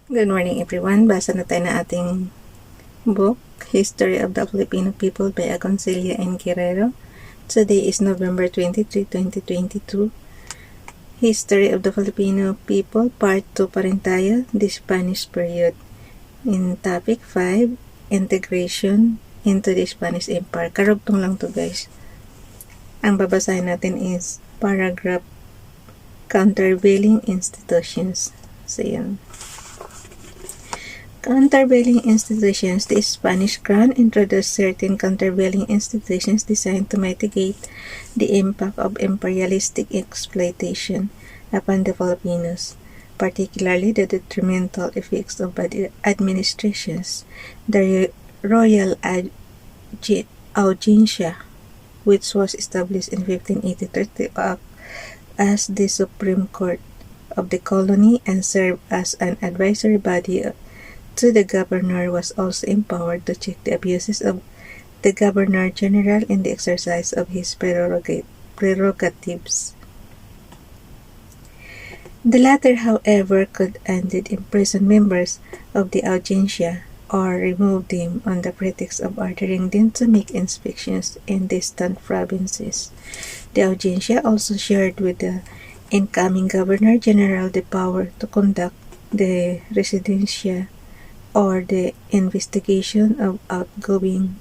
Good morning everyone. Basa na tayo na ating book, History of the Filipino People by Agoncillo and Guerrero. Today is November 23, 2022. History of the Filipino People, Part 2 pa rin tayo, the Spanish Period. In Topic 5, Integration into the Spanish Empire. Karugtong lang to guys. Ang babasahin natin is paragraph Countervailing Institutions. So yun. Countervailing institutions. The Spanish crown introduced certain countervailing institutions designed to mitigate the impact of imperialistic exploitation upon the Filipinos, particularly the detrimental effects of bad administrations. The Royal Audiencia, which was established in 1583 to act as the Supreme Court of the colony and serve as an advisory body to the governor, was also empowered to check the abuses of the Governor-General in the exercise of his prerogatives. The latter, however, could indeed imprison members of the Audiencia or remove them on the pretext of ordering them to make inspections in distant provinces. The Audiencia also shared with the incoming Governor-General the power to conduct the residencia or the investigation of outgoing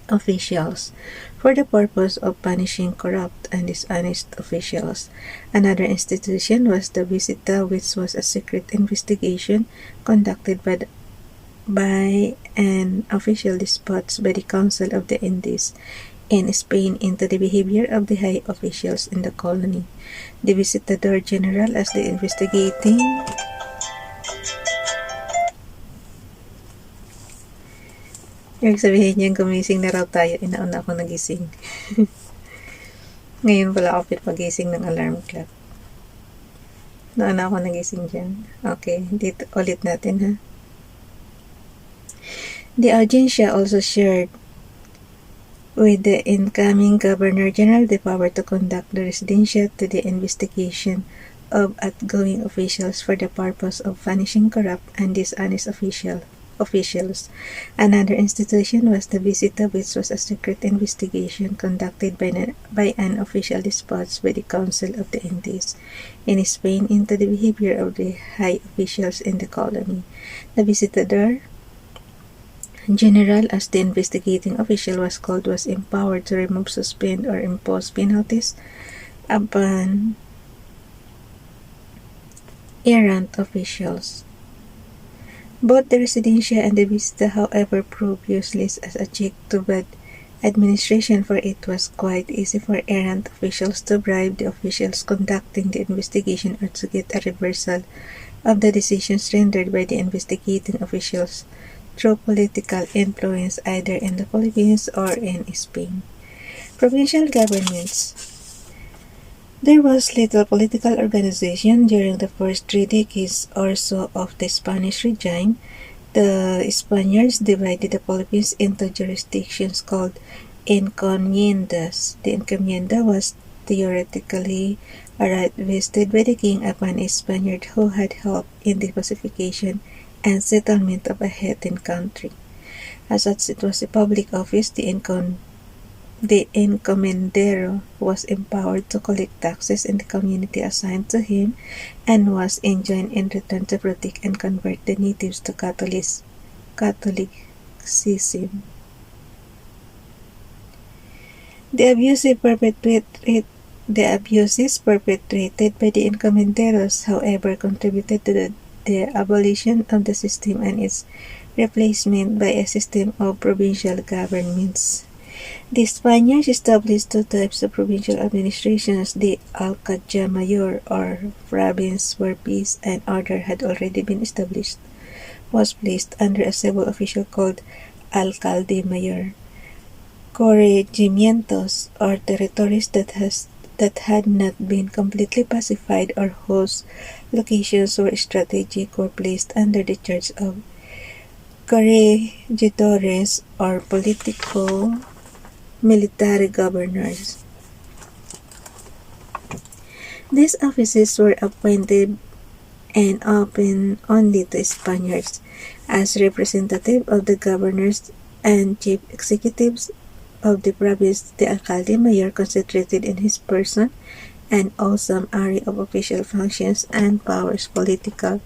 officials for the purpose of punishing corrupt and dishonest officials. Another institution was the Visita, which was a secret investigation conducted by an official dispatched by the Council of the Indies in Spain into the behavior of the high officials in the colony. The Visitador General as the investigating Ibig sabihin niya, gumising na raw tayo, inauna ako nagising. Ngayon pala ako pinagising ng alarm clock. Nauna ako nagising dyan. Okay, dito ulit natin ha. The Audiencia also shared with the incoming Governor-General the power to conduct the residencia to the investigation of outgoing officials for the purpose of punishing corrupt and dishonest officials. Another institution was the Visita, which was a secret investigation conducted by an official dispatched by the Council of the Indies in Spain into the behavior of the high officials in the colony. The Visitador General, as the investigating official was called, was empowered to remove, suspend, or impose penalties upon errant officials. Both the Residencia and the Visita, however, proved useless as a check to bad administration, for it was quite easy for errant officials to bribe the officials conducting the investigation or to get a reversal of the decisions rendered by the investigating officials through political influence either in the Philippines or in Spain. Provincial governments. There was little political organization during the first 3 decades or so of the Spanish regime. The Spaniards divided the Philippines into jurisdictions called encomiendas. The encomienda was theoretically a right vested by the king upon a Spaniard who had helped in the pacification and settlement of a heathen country. As such, it was a public office. The encomendero was empowered to collect taxes in the community assigned to him and was enjoined in return to protect and convert the natives to Catholicism. The abuses perpetrated by the encomenderos, however, contributed to the abolition of the system and its replacement by a system of provincial governments. The Spaniards established 2 types of provincial administrations: the alcadia-mayor, or province where peace and order had already been established, was placed under a civil official called alcade-mayor. Corregimientos, or territories that had not been completely pacified or whose locations were strategic, were placed under the charge of corregidores, or military governors. These offices were appointed and open only to Spaniards. As representative of the governors and chief executives of the province, the alcalde-mayor concentrated in his person an awesome array of official functions and powers, political,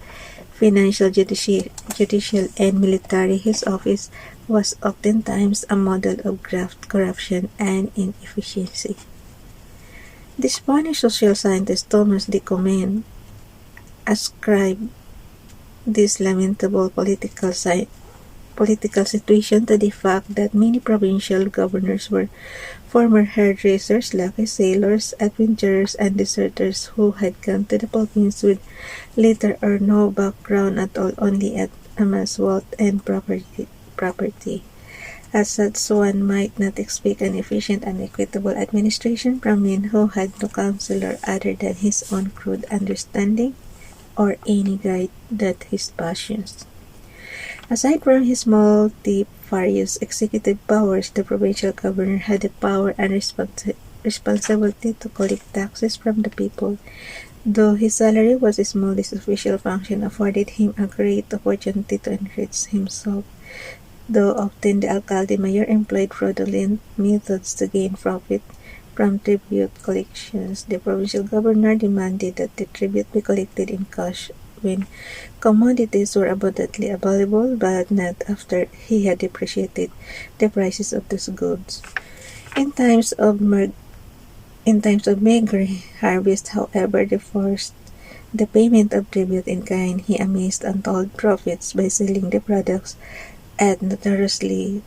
financial, judicial, and military. His office was oftentimes a model of graft, corruption, and inefficiency. The Spanish social scientist Thomas de Comene ascribed this lamentable political situation to the fact that many provincial governors were former hairdressers, lucky sailors, adventurers, and deserters who had come to the Philippines with little or no background at all, only at amass wealth and property. As such, one might not expect an efficient and equitable administration from men who had no counselor other than his own crude understanding or any guide but his passions. Aside from his multifarious executive powers, the provincial governor had the power and responsibility to collect taxes from the people. Though his salary was small, this official function afforded him a great opportunity to enrich himself. Though often the alcalde-mayor employed fraudulent methods to gain profit from tribute collections, the provincial governor demanded that the tribute be collected in cash when commodities were abundantly available, but not after he had depreciated the prices of those goods. In times of meager harvest, however, the payment of tribute in kind, he amassed untold profits by selling the products at notoriously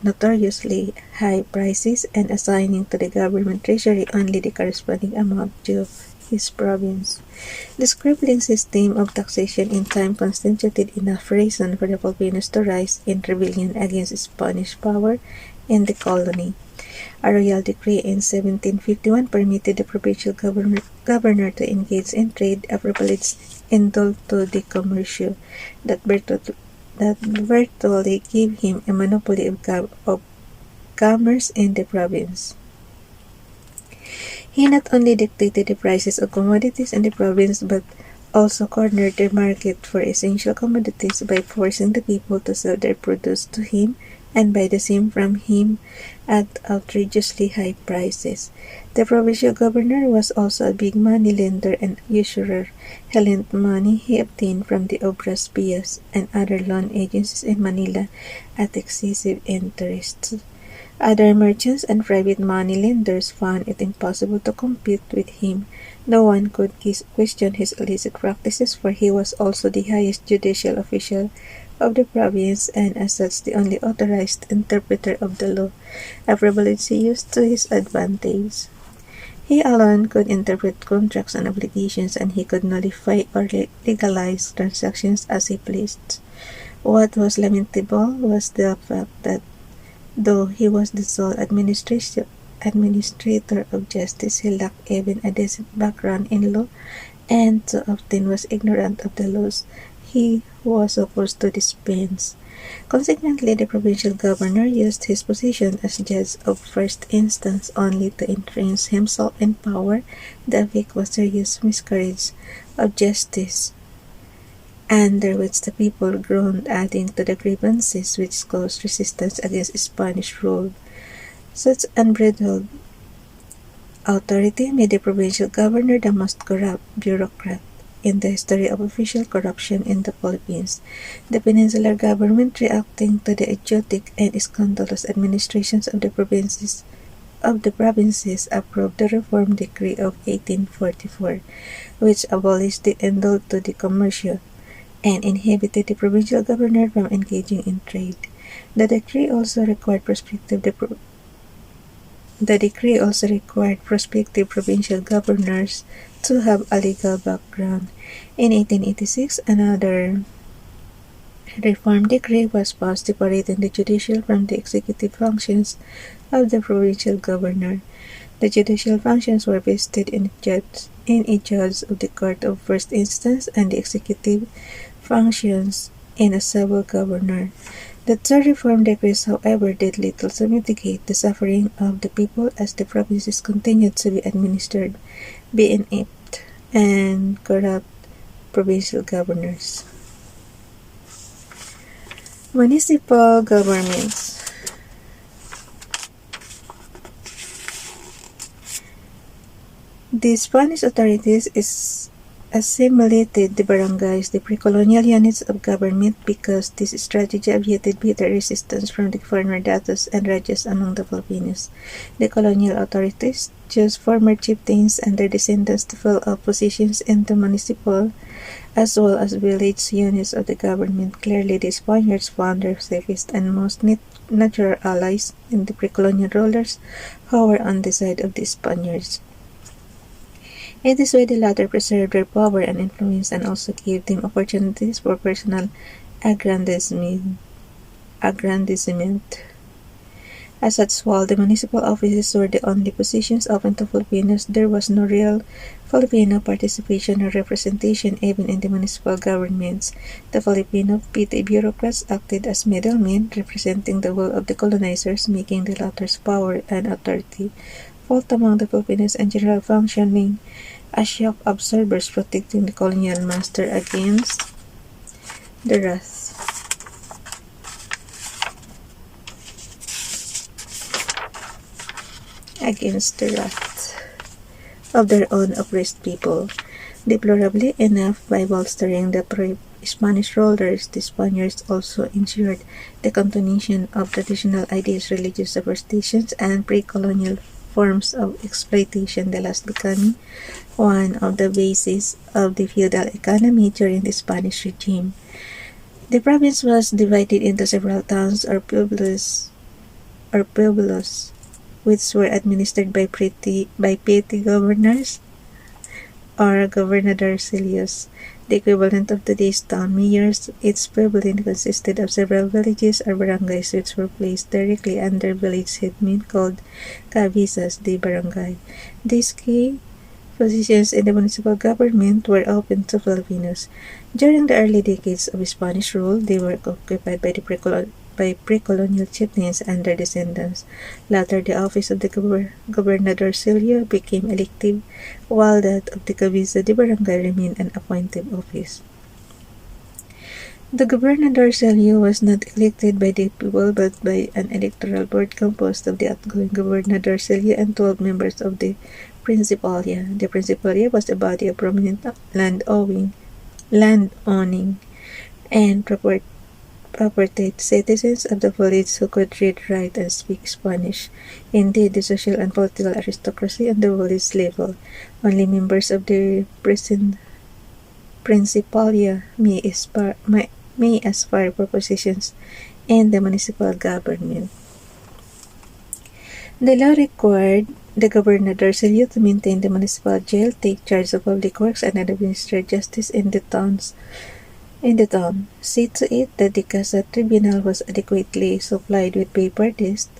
high prices and assigning to the government treasury only the corresponding amount due his province. The crippling system of taxation in time constituted enough reason for the Filipinos to rise in rebellion against Spanish power in the colony. A royal decree in 1751 permitted the provincial governor to engage in trade, a privilege indulged to the commercio that virtually gave him a monopoly of commerce in the province. He not only dictated the prices of commodities in the province but also cornered the market for essential commodities by forcing the people to sell their produce to him and buy the same from him at outrageously high prices. The provincial governor was also a big money lender and usurer. He lent money he obtained from the obras pias and other loan agencies in Manila at excessive interest. Other merchants and private money lenders found it impossible to compete with him. No one could question his illicit practices, for he was also the highest judicial official of the province and as such the only authorized interpreter of the law, a privilege he used to his advantage. He alone could interpret contracts and obligations, and he could nullify or legalize transactions as he pleased. What was lamentable was the fact that though he was the sole administrator of justice, he lacked even a decent background in law, and so often was ignorant of the laws he was supposed to dispense. Consequently, the provincial governor used his position as judge of first instance only to entrench himself in power. The effect was serious miscarriage of justice, under which the people groaned, adding to the grievances which caused resistance against Spanish rule. Such unbridled authority made the provincial governor the most corrupt bureaucrat in the history of official corruption in the Philippines. The peninsular government, reacting to the idiotic and scandalous administrations of the provinces, approved the Reform Decree of 1844, which abolished the indult to the commercio and inhibited the provincial governor from engaging in trade. The decree also required prospective provincial governors to have a legal background. In 1886, another reform decree was passed separating the judicial from the executive functions of the provincial governor. The judicial functions were vested in a judge of the court of first instance, and the executive functions in a civil governor. The third reform decrees, however, did little to mitigate the suffering of the people, as the provinces continued to be administered by inept and corrupt provincial governors. Municipal governments. The Spanish authorities assimilated the barangays, the pre-colonial units of government, because this strategy abated bitter resistance from the gobernados and rajas among the Filipinos. The colonial authorities chose former chieftains and their descendants to fill up positions in the municipal as well as village units of the government. Clearly, the Spaniards found their safest and most natural allies in the pre-colonial rulers who were on the side of the Spaniards. In this way, the latter preserved their power and influence and also gave them opportunities for personal aggrandizement. As such, while the municipal offices were the only positions open to Filipinos, there was no real Filipino participation or representation even in the municipal governments. The Filipino petty bureaucrats acted as middlemen, representing the will of the colonizers, making the latter's power and authority felt among the Filipinos and general functioning as shock absorbers, protecting the colonial master against the wrath of their own oppressed people. Deplorably enough, by bolstering the Spanish rulers, the Spaniards also ensured the continuation of traditional ideas, religious superstitions, and pre-colonial forms of exploitation, the last becoming one of the bases of the feudal economy during the Spanish regime. The province was divided into several towns or pueblos, which were administered by petty governors or gobernadorcillos, the equivalent of today's town mayors. Its pueblo consisted of several villages or barangays which were placed directly under village headmen called cabezas de barangay. These key positions in the municipal government were open to Filipinos. During the early decades of Spanish rule, they were occupied by pre-colonial chieftains and their descendants. Later, the office of the gobernadorcillo became elective, while that of the cabeza de barangay remained an appointive office. The gobernadorcillo was not elected by the people but by an electoral board composed of the outgoing gobernadorcillo and 12 members of the Principalia. The Principalia was a body of prominent land-owning and property citizens of the village who could read, write, and speak Spanish. Indeed, the social and political aristocracy on the village level. Only members of the Principalia may aspire for positions in the municipal government. The law required the gobernadorcillo to maintain the municipal jail, take charge of public works, and administer justice in the town. See to it that the Casa Tribunal was adequately supplied with paper, desks,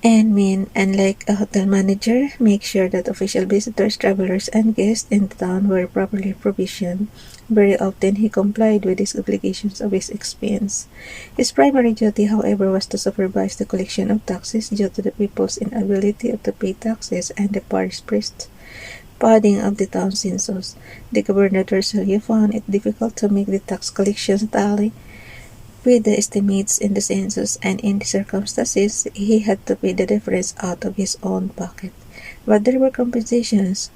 and men, and like a hotel manager, make sure that official visitors, travelers, and guests in the town were properly provisioned. Very often he complied with these obligations of his expense. His primary duty, however, was to supervise the collection of taxes due to the people's inability to pay taxes and the parish priests' padding of the town census. The gobernadorcillo found it difficult to make the tax collections tally with the estimates in the census, and in the circumstances, he had to pay the difference out of his own pocket. But there were compensations.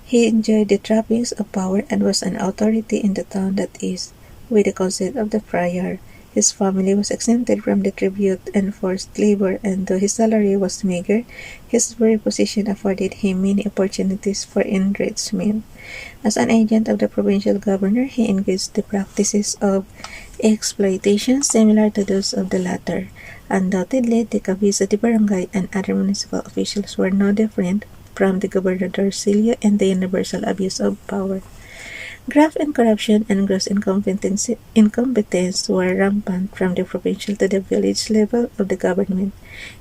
He enjoyed the trappings of power and was an authority in the town, that is, with the consent of the prior. His family was exempted from the tribute and forced labor, and though his salary was meager, his very position afforded him many opportunities for enrichment. As an agent of the provincial governor, he engaged the practices of exploitation similar to those of the latter. Undoubtedly, the cabeza de barangay and other municipal officials were no different from the gobernadorcillo in the universal abuse of power. Graft and corruption and gross incompetence were rampant from the provincial to the village level of the government.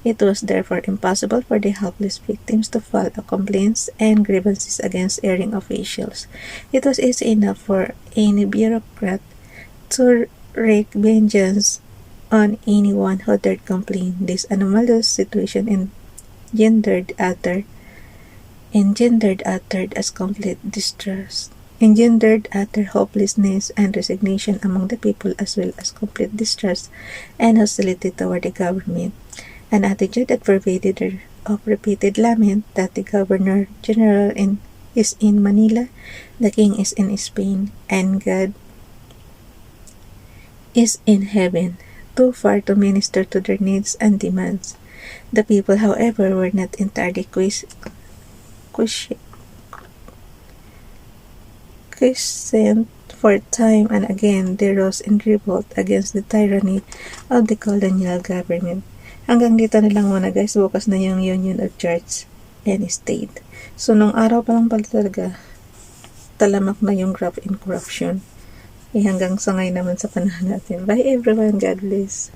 It was therefore impossible for the helpless victims to file complaints and grievances against erring officials. It was easy enough for any bureaucrat to wreak vengeance on anyone who dared complain. This anomalous situation engendered uttered as complete distrust engendered utter hopelessness and resignation among the people, as well as complete distrust and hostility toward the government, an attitude that pervaded of repeated lament that the Governor General is in Manila, the King is in Spain, and God is in heaven, too far to minister to their needs and demands. The people, however, were not entirely quiescent for time and again they rose in revolt against the tyranny of the colonial government. Hanggang dito na lang muna guys, bukas na yung Union of Church and State. So nung araw pa lang pala talaga, talamak na yung graft and corruption. Hanggang sa ngayon naman sa panahon natin. Bye everyone, God bless.